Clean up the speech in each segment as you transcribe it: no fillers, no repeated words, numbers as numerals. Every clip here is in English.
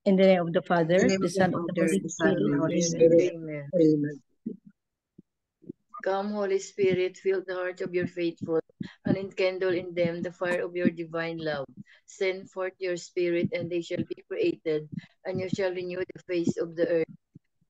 In the name of the Father, In the name the of the Son, and the Father, Holy the Son, and the Spirit. Holy Amen. Spirit. Amen. Amen. Come, Holy Spirit, fill the hearts of your faithful, and enkindle in them the fire of your divine love. Send forth your Spirit, and they shall be created, and you shall renew the face of the earth.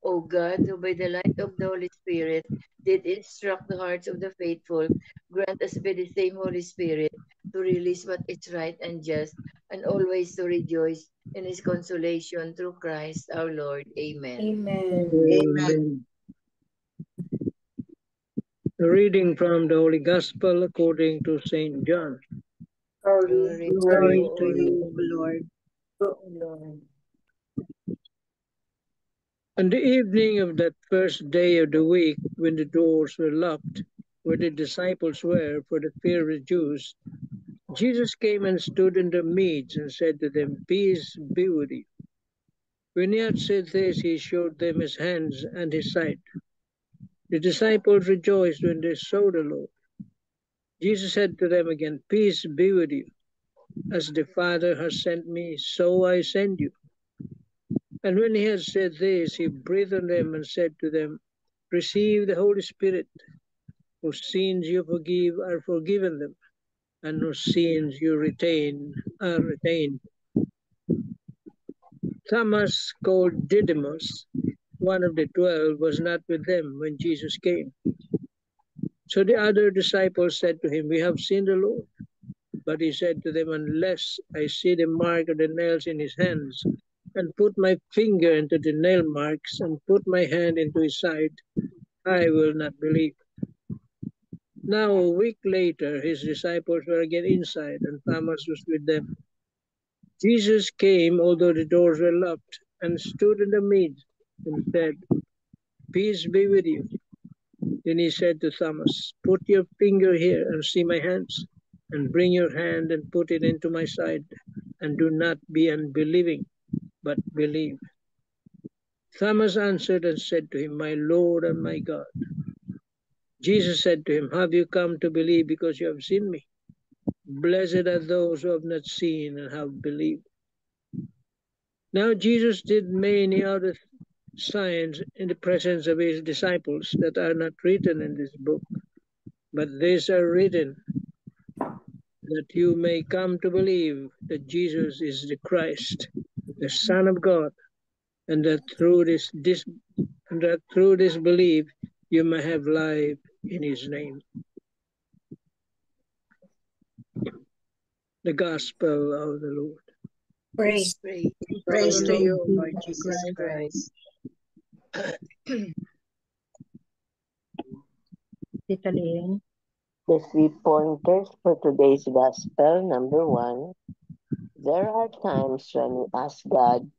O God, who by the light of the Holy Spirit did instruct the hearts of the faithful, grant us by the same Holy Spirit to release what is right and just, and always to rejoice in his consolation through Christ our Lord. Amen. Amen. Amen. A reading from the Holy Gospel according to St. John. Glory Glory to to you, you, O Lord. Lord. On the evening of that first day of the week, when the doors were locked, where the disciples were for the fear of the Jews, Jesus came and stood in their midst and said to them, "Peace be with you." When he had said this, he showed them his hands and his side. The disciples rejoiced when they saw the Lord. Jesus said to them again, "Peace be with you. As the Father has sent me, so I send you." And when he had said this, he breathed on them and said to them, "Receive the Holy Spirit. Whose sins you forgive are forgiven them, and whose sins you retain are retained." Thomas, called Didymus, one of the 12, was not with them when Jesus came. So the other disciples said to him, "We have seen the Lord." But he said to them, "Unless I see the mark of the nails in his hands, and put my finger into the nail marks, and put my hand into his side, I will not believe." Now a week later, his disciples were again inside, and Thomas was with them. Jesus came, although the doors were locked, and stood in the midst, and said, "Peace be with you." Then he said to Thomas, "Put your finger here and see my hands, and bring your hand and put it into my side, and do not be unbelieving, but believe." Thomas answered and said to him, "My Lord and my God." Jesus said to him, "Have you come to believe because you have seen me? Blessed are those who have not seen and have believed." Now Jesus did many other signs in the presence of his disciples that are not written in this book, but these are written that you may come to believe that Jesus is the Christ, the Son of God, and that through this belief you may have life in his name. The Gospel of the Lord. Praise. Praise to to you, you, Lord Lord Jesus Jesus Christ. Tita Lynn. The 3 pointers for today's Gospel. Number 1, there are times when we ask God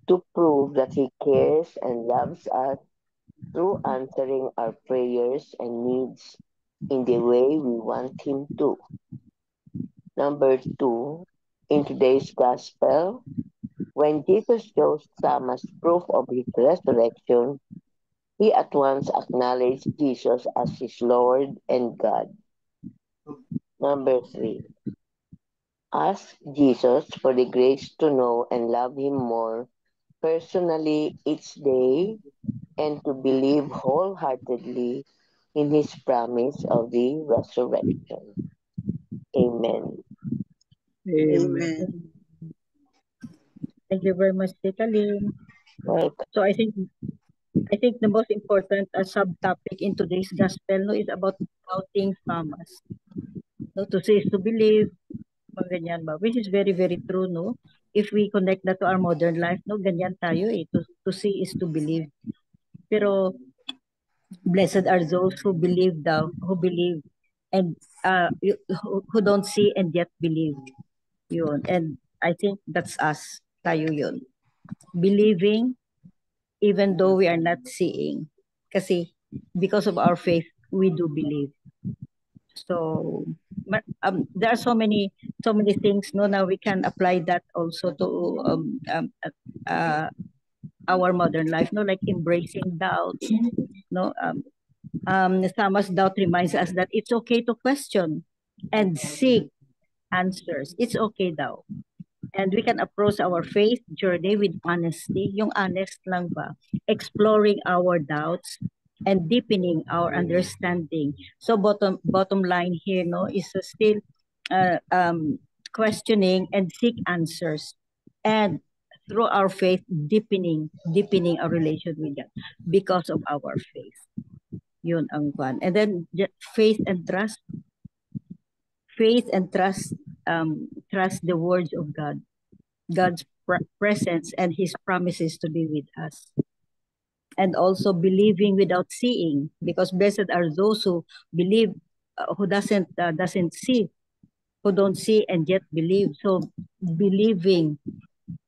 to prove that He cares and loves us through answering our prayers and needs in the way we want Him to. Number 2, in today's Gospel, when Jesus shows Thomas proof of His resurrection, he at once acknowledged Jesus as his Lord and God. Number 3, ask Jesus for the grace to know and love Him more personally each day and to believe wholeheartedly in His promise of the resurrection. Amen. Amen. Thank you very much, Tita Lynn. Welcome. So I think the most important subtopic in today's gospel no, is about doubting Thomas. No, to see is to believe, mga ganyan ba? Which is very, very true, no? If we connect that to our modern life, no, ganyan tayo eh. To see is to believe. Pero, blessed are those who believe and who don't see and yet believe. Yun. And I think that's us. Tayo yun. Believing even though we are not seeing. Kasi because of our faith, we do believe. So there are so many things no now we can apply that also to our modern life no like embracing doubt no Thomas doubt reminds us that it's okay to question and seek answers. It's okay daw. And we can approach our faith journey with honesty. Yung honest lang ba? Exploring our doubts and deepening our understanding. So bottom line here, no, is to still questioning and seek answers. And through our faith, deepening our relation with God because of our faith. Yun ang one. And then faith and trust. Faith and trust, trust the words of God, God's presence and His promises to be with us. And also believing without seeing, because blessed are those who believe, who doesn't see, who don't see and yet believe. So believing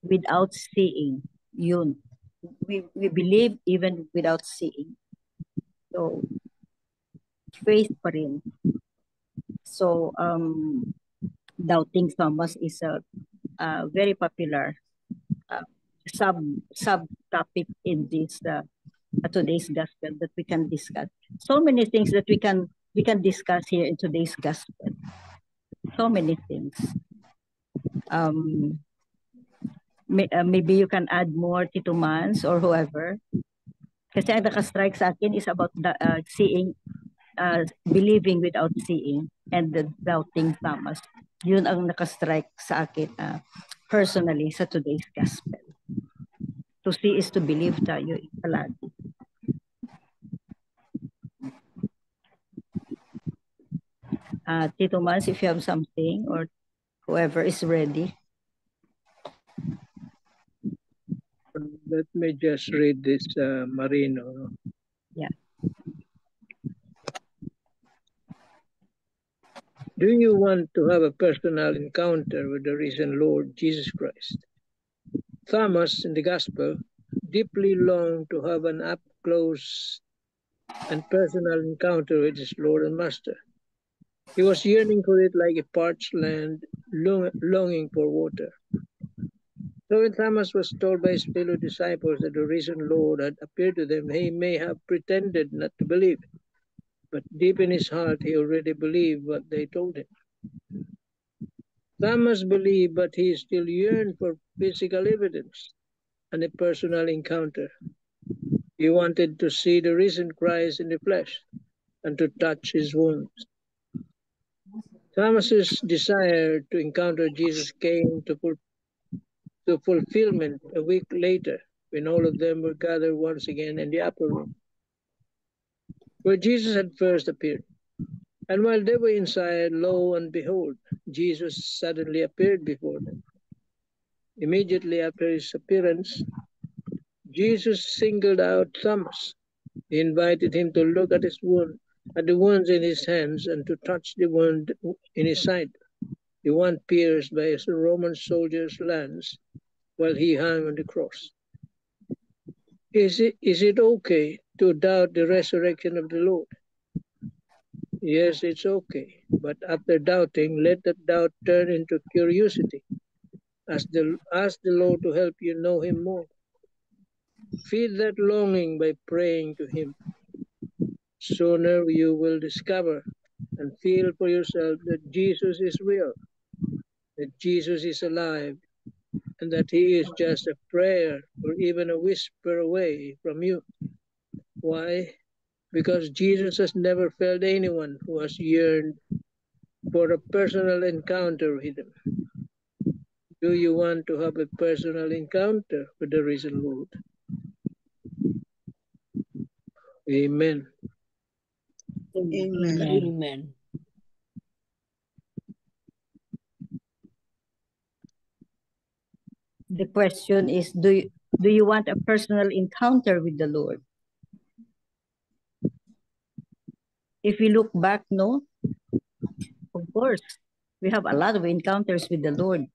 without seeing, yun. We believe even without seeing. So faith pa rin. So doubting Thomas is a very popular sub topic in this today's gospel that we can discuss. So many things that we can discuss here in today's gospel. So many things. Maybe you can add more, Tito Mans or whoever. Kasi ang naka-strike sa akin is about the, seeing, believing without seeing, and the doubting Thomas. Yun ang naka-strike sa akin personally sa today's gospel. To see is to believe tayo palagi. Tito Mans, if you have something, or whoever is ready. Let me just read this, Marino. Yeah. Do you want to have a personal encounter with the risen Lord Jesus Christ? Thomas in the Gospel deeply longed to have an up-close and personal encounter with his Lord and Master. He was yearning for it like a parched land, longing for water. So when Thomas was told by his fellow disciples that the risen Lord had appeared to them, he may have pretended not to believe. But deep in his heart, he already believed what they told him. Thomas believed, but he still yearned for physical evidence and a personal encounter. He wanted to see the risen Christ in the flesh and to touch his wounds. Thomas's desire to encounter Jesus came to fulfillment a week later when all of them were gathered once again in the upper room where Jesus had first appeared. And while they were inside, lo and behold, Jesus suddenly appeared before them. Immediately after his appearance, Jesus singled out Thomas. He invited him to look at the wounds in his hands and to touch the wound in his side, the one pierced by a Roman soldier's lance while he hung on the cross. Is it okay to doubt the resurrection of the Lord? Yes, it's okay. But after doubting, let that doubt turn into curiosity. Ask the Lord to help you know him more. Feed that longing by praying to him. Sooner you will discover and feel for yourself that Jesus is real, that Jesus is alive, and that he is just a prayer or even a whisper away from you. Why? Because Jesus has never failed anyone who has yearned for a personal encounter with him. Do you want to have a personal encounter with the risen Lord? Amen. Amen. Amen. The question is, do you want a personal encounter with the Lord? If we look back, no, of course, we have a lot of encounters with the Lord,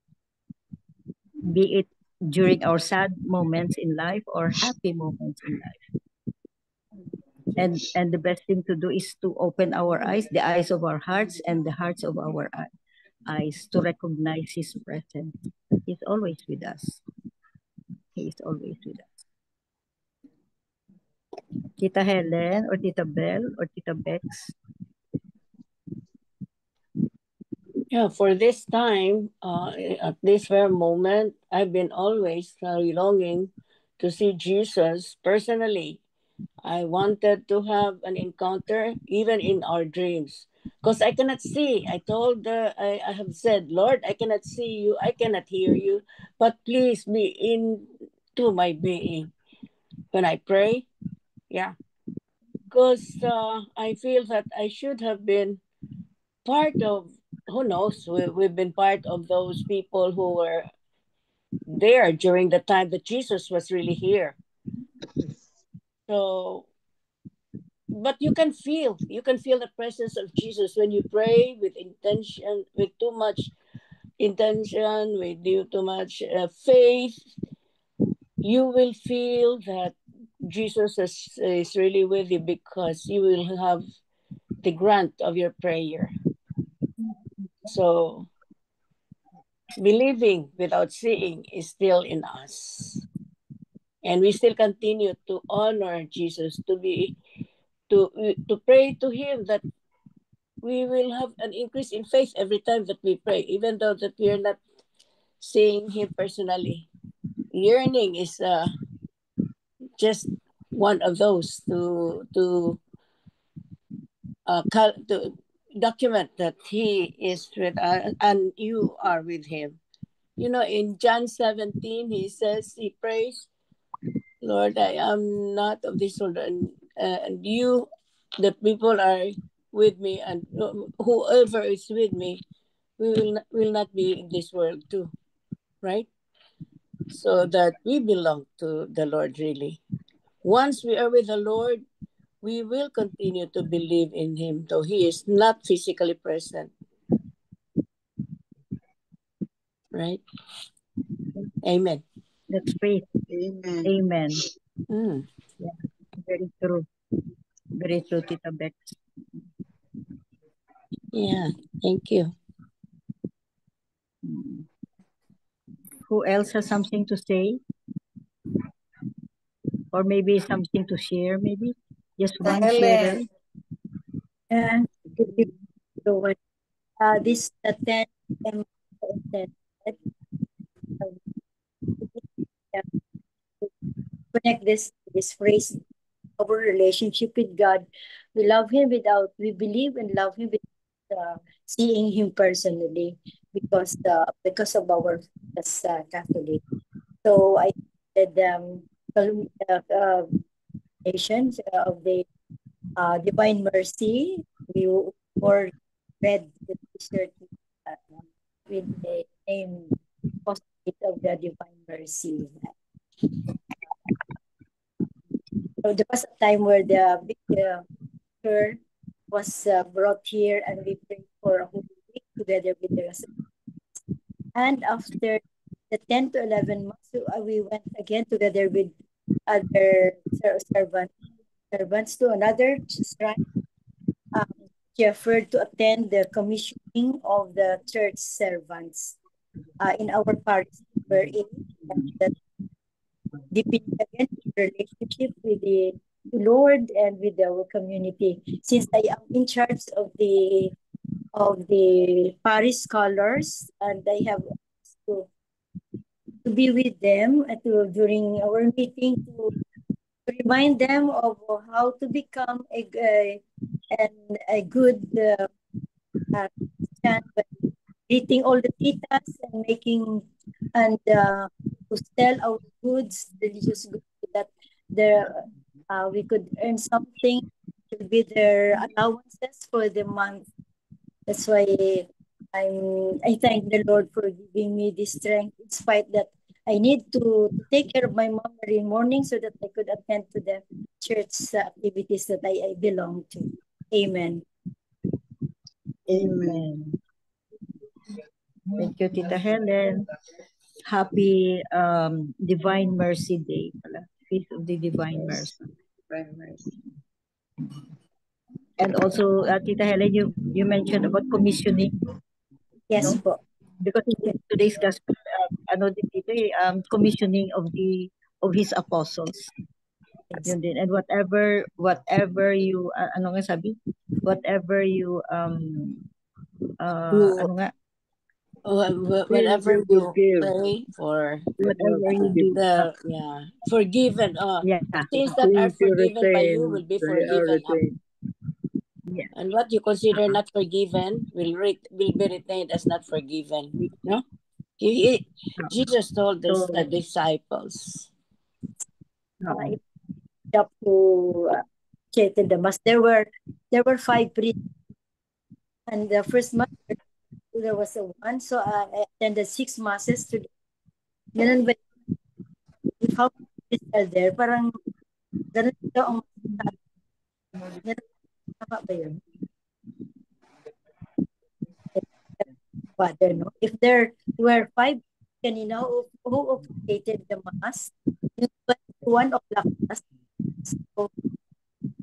be it during our sad moments in life or happy moments in life. And the best thing to do is to open our eyes, the eyes of our hearts and the hearts of our eyes, to recognize his presence. He's always with us. He is always with us. Tita Helen or Tita Bell or Tita Bex? Yeah, for this time, at this very moment, I've been always longing to see Jesus personally. I wanted to have an encounter even in our dreams. Because I cannot see. I have said, Lord, I cannot see you, I cannot hear you, but please be into my being. When I pray, yeah. Because I feel that I should have been part of, who knows, we've been part of those people who were there during the time that Jesus was really here. So, but you can feel the presence of Jesus when you pray with intention, with too much intention, with too much faith. You will feel that Jesus is really with you because you will have the grant of your prayer. So believing without seeing is still in us. And we still continue to honor Jesus, to pray to him that we will have an increase in faith every time that we pray, even though that we are not seeing him personally. Yearning is just one of those to document that he is with us and you are with him. You know, in John 17, he prays, Lord, I am not of this world, and you, the people are with me, and whoever is with me, we will not be in this world too, right? So that we belong to the Lord really. Once we are with the Lord, we will continue to believe in him, though he is not physically present. Right? Amen. That's faith. Amen. Amen. Mm. Yeah, very true. Very true, Tita Bex. Yeah, thank you. Who else has something to say? Or maybe something to share, maybe? Just one share. And so this the 10 that connect this phrase, our relationship with God. We love him without, we believe and love him without seeing him personally because of our Catholic. So I said nations of the Divine Mercy. We wore red t-shirt with the name Apostolate of the Divine Mercy. So there was a time where the big church was brought here, and we prayed for a whole week together with the rest. And after the 10 to 11 months, we went again together with other servants to another shrine, Jefford, to attend the commissioning of the church servants in our parish, wherein that deepening again the relationship with the Lord and with our community. Since I am in charge of the parish scholars, and I have to be with them during our meeting to remind them of how to become a good Christian, by greeting all the titas and making and to sell our goods, religious goods, so that we could earn something to be their allowances for the month. That's why I thank the Lord for giving me this strength, in spite that I need to take care of my mom every morning so that I could attend to the church activities that I belong to. Amen. Amen. Thank you, Tita Helen. Happy Divine Mercy Day. Feast of the Divine Mercy. Divine Mercy. And also, Tita Helen, you mentioned about commissioning. Yes, no? po. Because in today's gospel, commissioning of his apostles. Yes. Yun din. And whatever you, ano nga sabi? Whatever you, Do- ano nga? whenever you you give, pray for Whatever you give. do. forgiven, Yeah. sins that are Things you forgiven by you will retain, be they are forgiven. retained. Yeah. And what you consider not forgiven will be retained as not forgiven. No? Jesus told this So, disciples. oo. Up to chated the mass. There were 5 priests, and the first mass there was a one, so I attended 6 masses today. Ganun ba? If how is there, parang ganun ito ang ganun, tama ba yun? Father, no? If there were 5 kanina who officiated the mass, yung 1 o'clock mass, so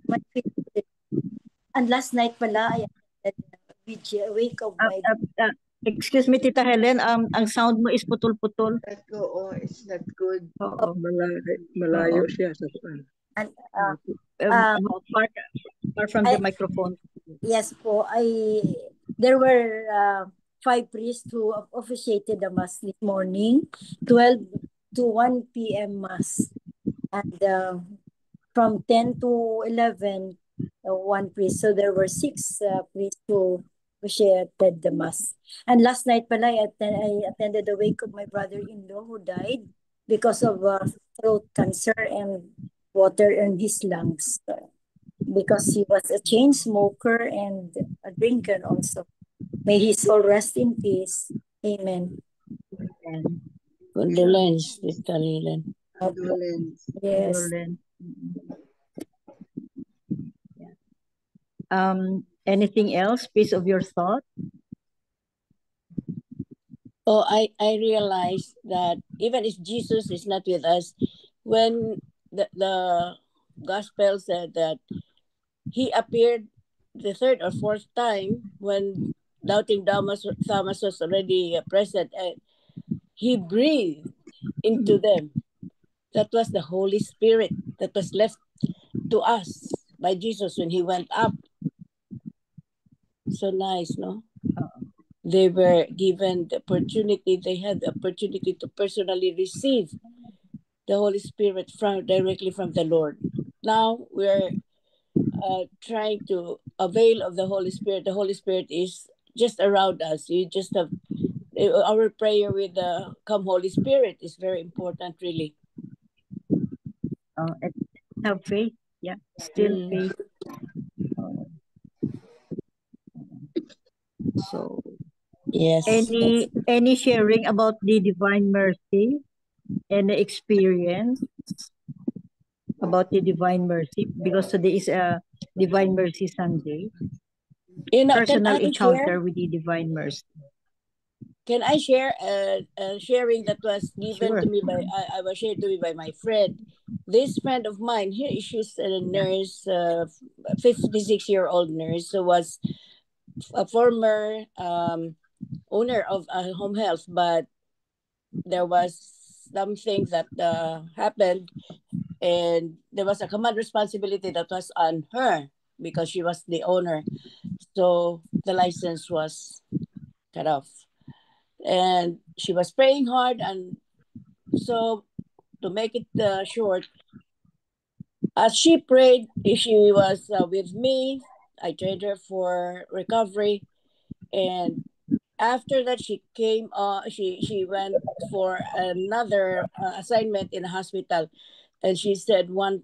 my favorite. And last night pala, I attended the wake of my Excuse me, Tita Helen, ang sound mo is putol-putol. It's not good. Oo. Malayo Oo. siya sa pan. and Far from the microphone. yes po, there were 5 priests who officiated the mass this morning, 12 to 1 p.m. mass, and from 10 to 11 one priest. So there were 6 priests who officiated the mass. And last night pala, I attended the wake of my brother-in-law who died because of throat cancer and water in his lungs, because he was a chain smoker and a drinker also. May his soul rest in peace. Amen. Condolence, Tita Lilen. Condolence. Yes. Anything else? Piece of your thought? Oh, I realized that even if Jesus is not with us, when the gospel said that he appeared the 3rd or 4th time when doubting Thomas was already present, and he breathed into them. That was the Holy Spirit that was left to us by Jesus when he went up. So nice, no? They were given the opportunity, they had the opportunity to personally receive the Holy Spirit directly from the Lord. Now we're trying to avail of the Holy Spirit. The Holy Spirit is just around us. You just have our prayer with the Come Holy Spirit is very important, really. Have faith. Yeah, still faith. So, yes. Any sharing about the Divine Mercy? Any experience about the Divine Mercy? Because today is a Divine Mercy Sunday. Personal encounter with the Divine Mercy. Can I share a sharing that was given to me by I was shared to me by my friend? This friend of mine here, she's a nurse, 56-year-old nurse who was a former owner of home health, but there was something that happened, and there was a command responsibility that was on her because she was the owner. So the license was cut off. And she was praying hard, and so to make it short, as she prayed, she was with me. I trained her for recovery, and after that, she came. She went for another assignment in a hospital, and she said one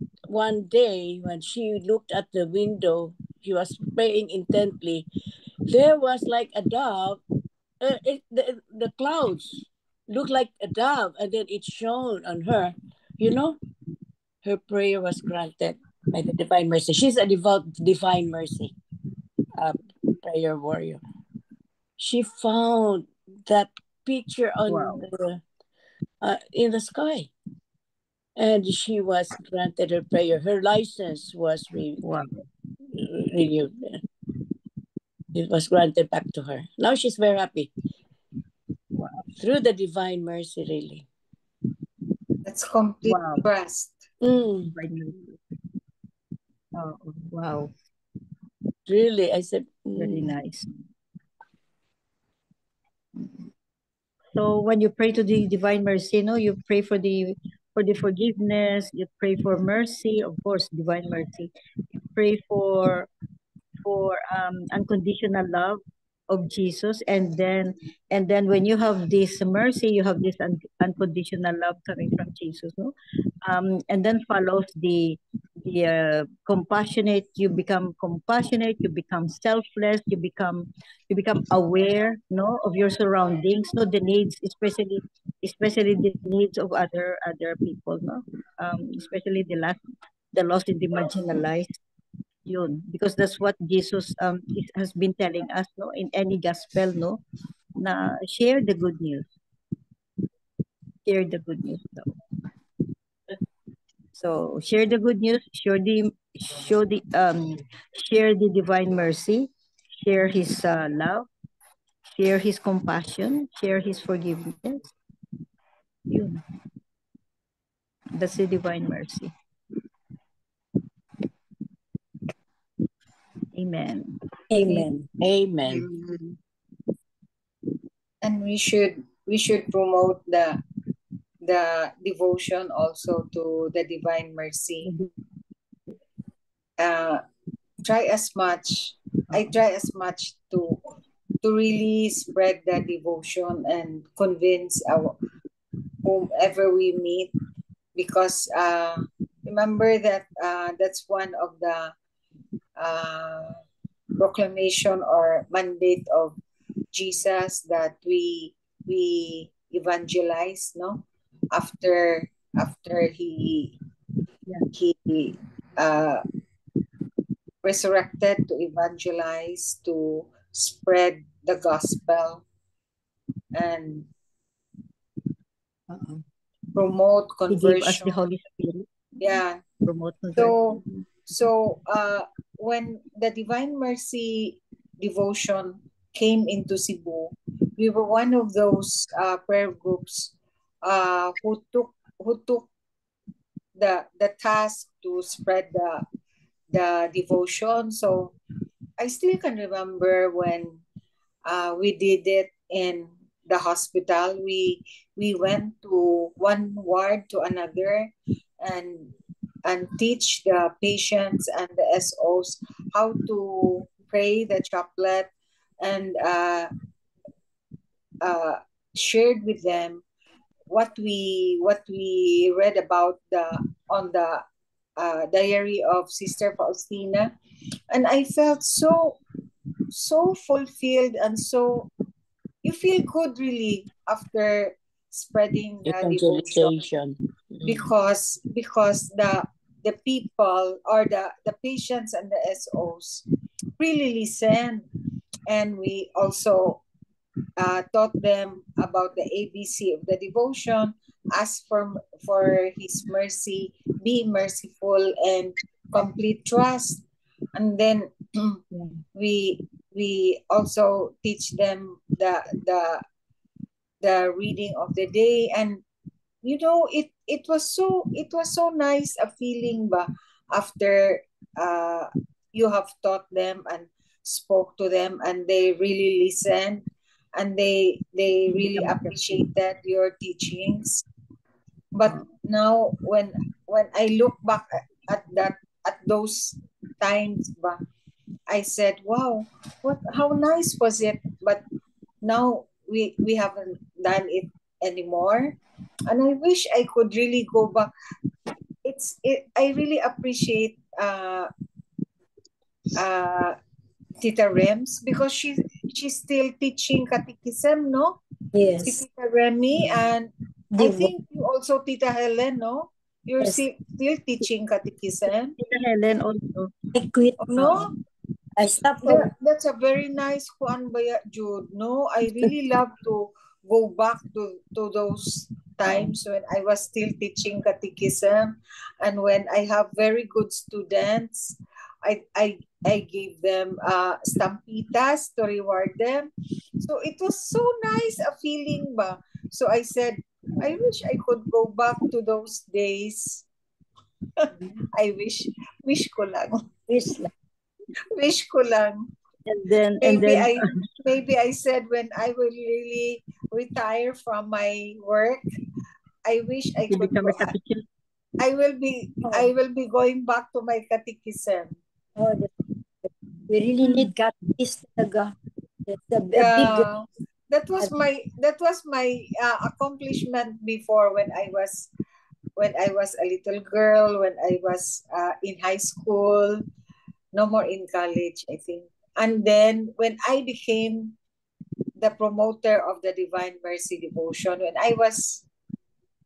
day when she looked at the window, she was praying intently. There was like a dove. The clouds looked like a dove, and then it shone on her. You know, her prayer was granted by the Divine Mercy. She's a devout Divine Mercy prayer warrior. She found that picture on in the sky, and she was granted her prayer. Her license was renewed. It was granted back to her. Now she's very happy. Through the Divine Mercy, really. That's complete trust. Wow. Really, I said. Very nice. So when you pray to the Divine Mercy, no, you pray for the forgiveness, you pray for mercy, of course, Divine Mercy. You pray for unconditional love of Jesus, and then when you have this mercy, you have this unconditional love coming from Jesus, no? And then follows the compassionate. You become compassionate, you become selfless, you become aware, no, of your surroundings, no, the needs, especially the needs of other people, no, especially the lost and the marginalized. Yun, because that's what Jesus has been telling us, no, in any gospel, no, na share the good news. Share the good news daw. So share the good news, share the Divine Mercy, share His love, share His compassion, share His forgiveness. Yun. That's the Divine Mercy. Amen. Amen. Amen. And we should promote the devotion also to the Divine Mercy. I try as much to really spread the devotion and convince whomever we meet, because remember that that's one of the proclamation or mandate of Jesus, that we evangelize, no, after he resurrected, to evangelize, to spread the gospel and promote conversion. He gave us the Holy Spirit. Yeah. Promote conversion. So when the Divine Mercy devotion came into Cebu, we were one of those prayer groups who took the task to spread the devotion. So I still can remember when we did it in the hospital. We went to one ward to another and teach the patients and the SOs how to pray the chaplet, and shared with them what we read about on the diary of Sister Faustina, and I felt so fulfilled, and so you feel good really after spreading the devotion, because the people or the patients and the SOs really listen, and we also taught them about the ABC of the devotion. Ask for His mercy, be merciful, and complete trust. And then we also teach them the reading of the day, and you know, it was so nice a feeling ba after you have taught them and spoke to them, and they really listened, and they really appreciated your teachings. But now when I look back at those times ba, I said, wow, how nice was it? But now we haven't done it anymore, and I wish I could really go back. I really appreciate Tita Rems, because she's still teaching catechism, no? Yes. Si Tita Remy, and I think you also, Tita Helen, no? You're still teaching catechism. Tita Helen also. I quit. No? I stopped. That's a very nice Juan Baya Jude, no? I really love to go back to those times when I was still teaching catechism, and when I have very good students, I gave them stampitas to reward them. So it was so nice a feeling ba. So I said, I wish I could go back to those days. I wish ko lang. Wish lang. Wish ko lang. and then maybe I said when I will really retire from my work, I wish I you could become go. a catechist. I will be going back to my catechism. Oh, we really need catechist talaga. It's a big Yeah, that was my accomplishment before when I was a little girl, when I was in high school, no more in college, I think. And then when I became the promoter of the Divine Mercy Devotion, when I was,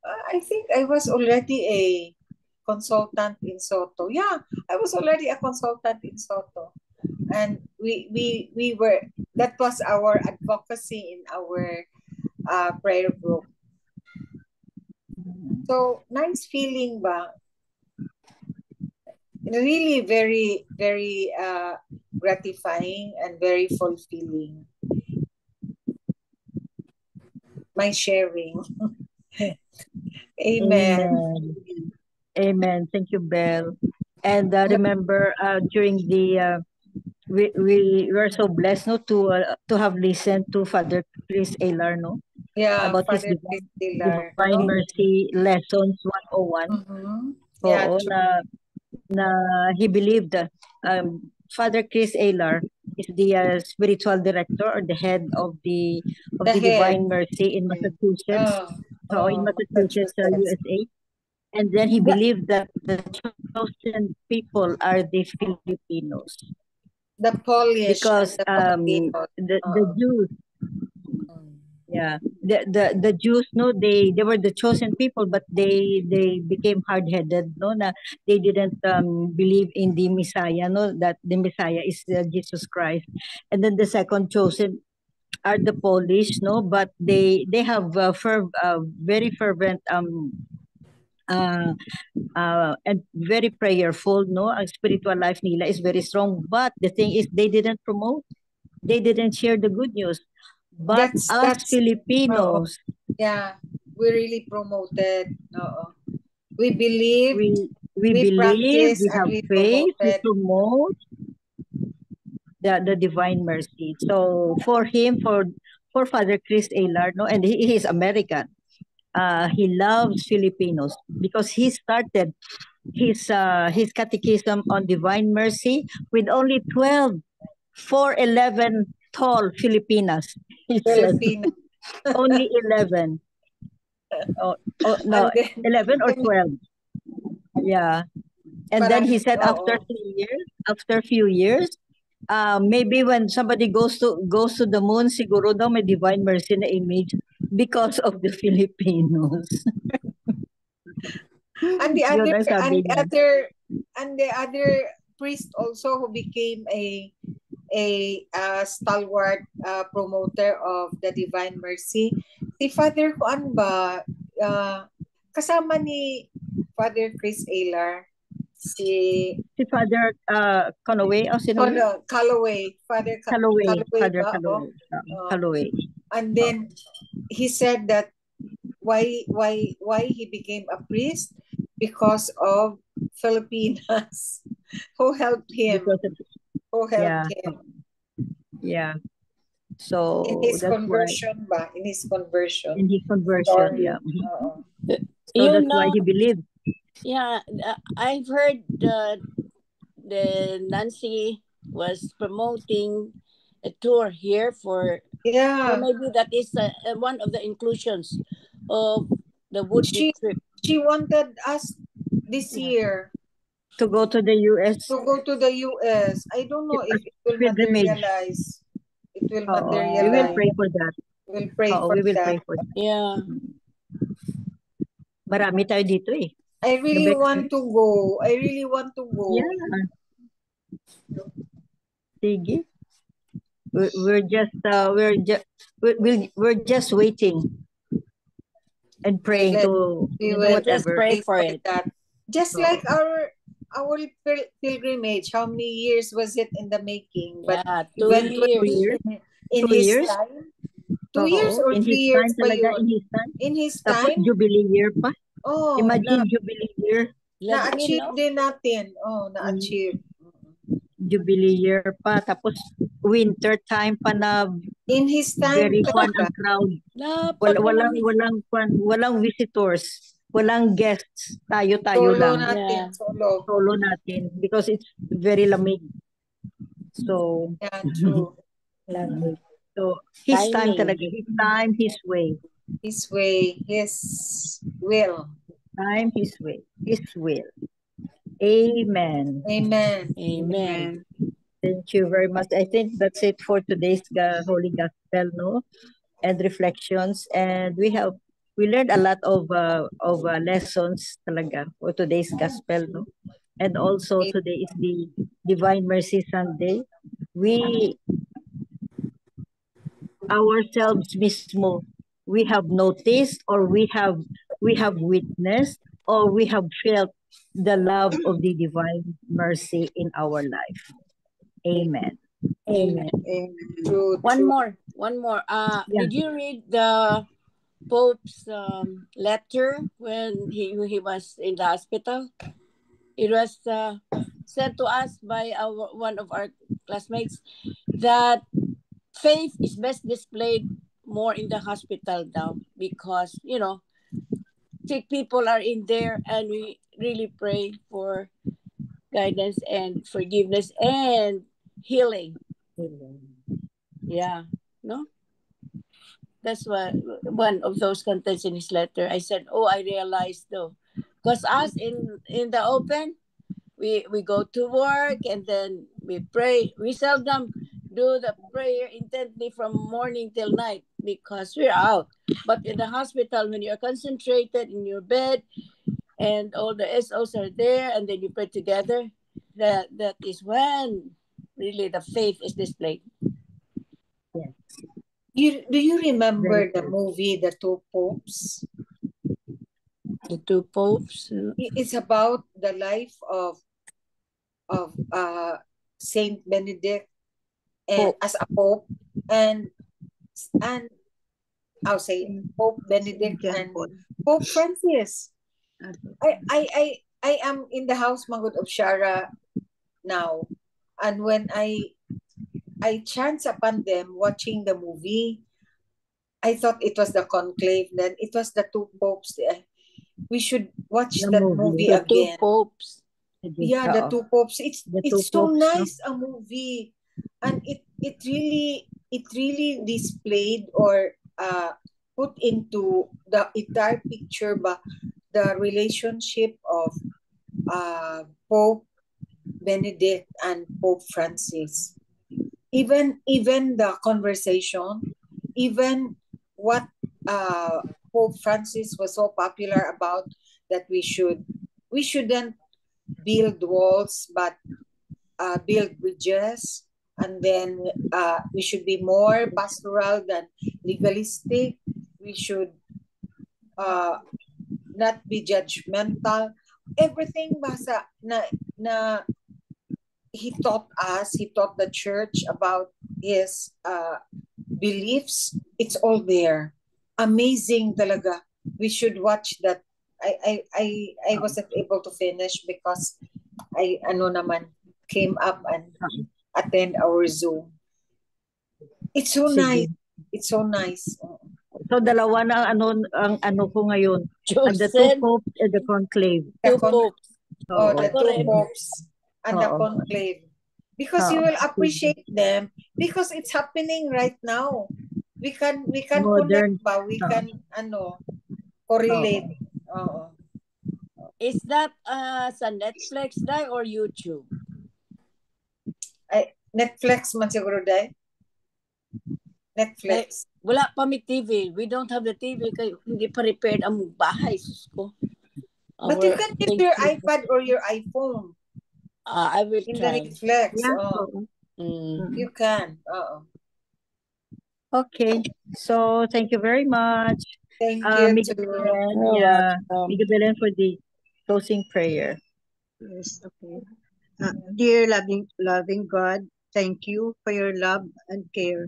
I think I was already a consultant in Soto. Yeah, I was already a consultant in Soto. And we were, that was our advocacy in our prayer group. So, nice feeling ba? Really very, very gratifying and very fulfilling. My sharing. Amen. Amen. Thank you, Belle. And remember, during the we were so blessed, no, to have listened to Father Chris Aylar, no, Yeah, about his Father Chris Aylar, Divine no? Mercy Lessons 101. Yeah, Oo, true. na he believed Father Chris Aylar is the spiritual director or the head of the The head. Divine Mercy in Massachusetts. In Massachusetts, Massachusetts. USA. And then he believed that the chosen people are the Filipinos. The Polish Because and the Filipinos. the Jews, yeah, the Jews, no, they were the chosen people, but they became hard-headed, no, na they didn't believe in the Messiah, no, that the Messiah is Jesus Christ. And then the second chosen are the Polish, no, but they have very fervent and very prayerful, no, ang spiritual life nila is very strong, but the thing is they didn't promote, they didn't share the good news. But us Filipinos, yeah, we really promoted. We believe, we believe, practice, we and have we faith, we promoted. promote the Divine Mercy. So for him, for Father Chris Aylar, no, and he is American. He loves Filipinos because he started his catechism on Divine Mercy with only 12 for 11 tall Filipinas. He said only 11. No, 11 or 12. Yeah. And then he said after a few years, maybe when somebody goes to the moon, siguro daw may Divine Mercy na image because of the Filipinos. And the other priest also who became a stalwart promoter of the Divine Mercy, si Father Juan ba, kasama ni Father Chris Aylar, si Father Calloway o sino? Calloway, Father Calloway, Father ba? Calloway. And then he said that why he became a priest, because of Filipinas who helped him. Yeah. So in his conversion ba? In his conversion. Yeah. So that's why he believed. Yeah, I've heard the Nancy was promoting a tour here for. Yeah. So maybe that is one of the inclusions of the would-be trip. She wanted us this year to go to the US. I don't know if it will materialize. It will materialize. We will pray for that. We will pray for that. Yeah. Marami tayo dito eh. I really want to go. Yeah. Sige. We're just waiting and praying to whatever. Just pray for it. Just like our pilgrimage. How many years was it in the making? But yeah, 2 years. In his time. 2 years or 3 years pa yun? In his time. Tapos Jubilee year pa. Imagine Jubilee year. Na-achieve din natin. Na-achieve. Jubilee year pa. Tapos winter time pa na In his time very fun talaga. ang crowd. Napakalamig. Walang visitors. Walang guests. Tayo-tayo Solo lang. natin, Yeah. Solo natin because it's very lamig. So, Yeah, true. Lovely. so his time Timing. talaga. His time, his way. His way, his will. Time, his way. His will. Amen. Amen. Amen. Thank you very much. I think that's it for today's Holy Gospel, no? And reflections. And we learned a lot of lessons talaga for today's Gospel, no? And also today is the Divine Mercy Sunday. We ourselves mismo, we have noticed or we have witnessed or we have felt the love of the Divine Mercy in our life. Amen. Amen. Amen. True, One true. more. Yeah. Did you read the Pope's letter when he was in the hospital? It was sent to us by one of our classmates that faith is best displayed more in the hospital now because sick people are in there and we really pray for guidance and forgiveness and healing. Yeah, no? That's one of those contents in his letter. I said, "Oh, I realized though, because us in the open, we go to work and then we pray. We seldom do the prayer intently from morning till night because we're out. But in the hospital, when you're concentrated in your bed and all the SOs are there, and then you pray together, that is when really the faith is displayed." Do you remember the movie The Two Popes? The Two Popes. It's about the life of Saint Benedict and as a pope and I'll say Pope Benedict and Pope Francis. I am in the house Mangud of Shara now, and when I chanced upon them watching the movie, I thought it was the conclave. Then it was the two popes. We should watch that movie The Two again. Popes. Yeah, the two popes. It's so nice a movie, and it really displayed or put into the entire picture, but the relationship of Pope Benedict and Pope Francis. Even the conversation, even what Pope Francis was so popular about, that we shouldn't build walls but build bridges, and then we should be more pastoral than legalistic. We should not be judgmental. Everything basa na he taught the church about his beliefs. It's all there. Amazing talaga. We should watch that. I wasn't able to finish because I came up and attend our Zoom. It's so nice. It's so nice. So dalawa na ang ano ko ngayon. And the two popes and the conclave. The popes. The two popes and the conclave. Because you will appreciate them because it's happening right now. We can Modern. connect ba? We can correlate. Is that sa Netflix dai or YouTube? Netflix man siguro dai. Netflix. Wala pa mi TV. We don't have the TV kay hindi pa repaired ang bahay, sus ko. But you can use your iPad or your iPhone. I will in try. the Netflix. Yeah. You can. Okay. So thank you very much. Thank you. Miguel Belen for the closing prayer. Yes, okay. Dear loving God, thank you for your love and care.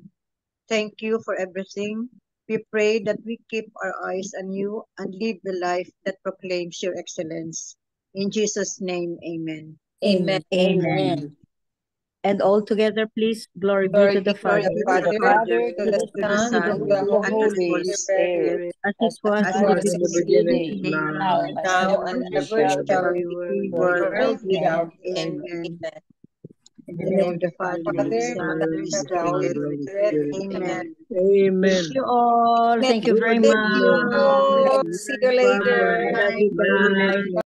Thank you for everything. We pray that we keep our eyes on you and live the life that proclaims your excellence. In Jesus' name, amen. Amen. Amen. And all together, please, glory be to the Father, Father, the Father, to the Son, to the and to the and to the Holy Holy Spirit, Spirit, as it as was as in the was In the in the beginning, beginning, beginning, now, now, and and now, ever and ever ever shall shall be, be, world world without Amen. end. Amen. Amen. In In the the name name of the of the Father, Father, the and Son, Son, and the of the and Spirit. Holy the Holy Spirit. Spirit. Amen. Amen. Amen. thank you all. Thank you very Good Thank much. evening. you. See you Bye-bye. later. Love you. Bye. Bye.